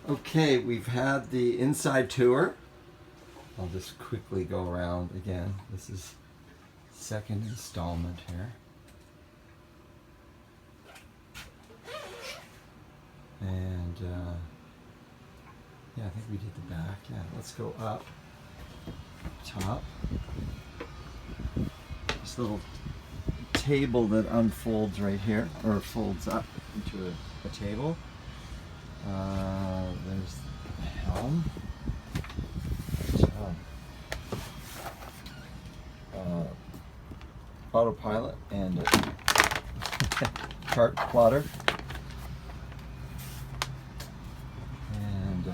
Okay, we've had the inside tour. I'll just quickly go around again. This is second installment here. And yeah, I think we did the back. Yeah, let's go up top. This little table that unfolds right here, or folds up into a table. There's the helm. Autopilot and a chart plotter. And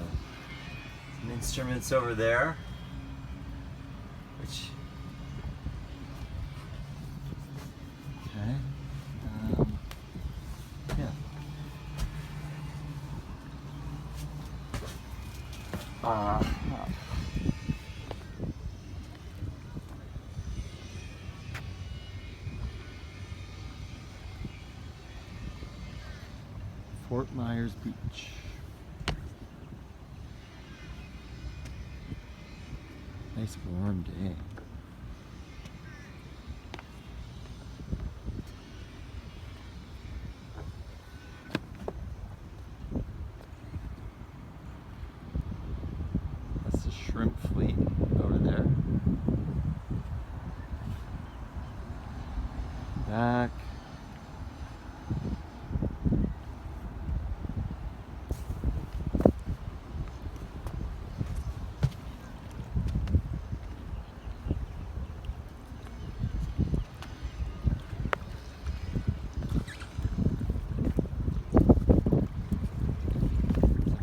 some instruments over there, which okay, yeah. Fort Myers Beach. Nice warm day. That's the shrimp fleet over there. Back.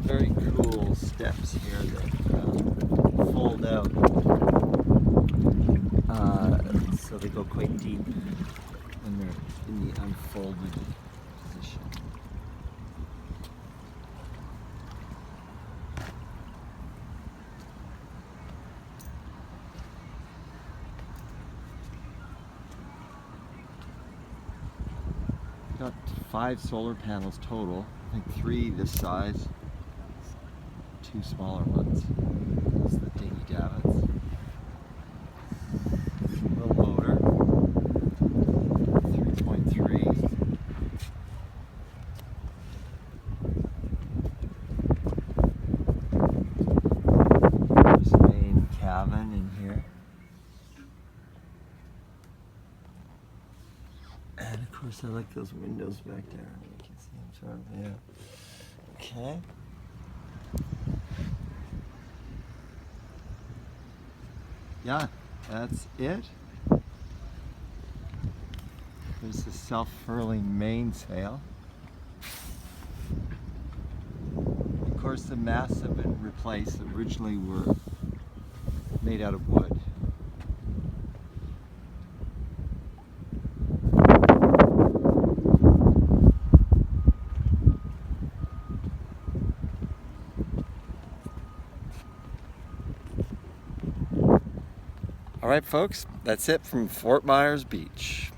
Very cool steps here that fold out, so they go quite deep when they're in the unfolded position. Got 5 solar panels total. I think 3 this size. 2 smaller ones. This is the Dingy Davits. Little motor. 3.3. There's the main cabin in here. And of course I like those windows back there. You can see them sort of, yeah. Okay. Yeah, that's it. There's the self-furling mainsail. Of course, the masts have been replaced. Originally were made out of wood. All right, folks, that's it from Fort Myers Beach.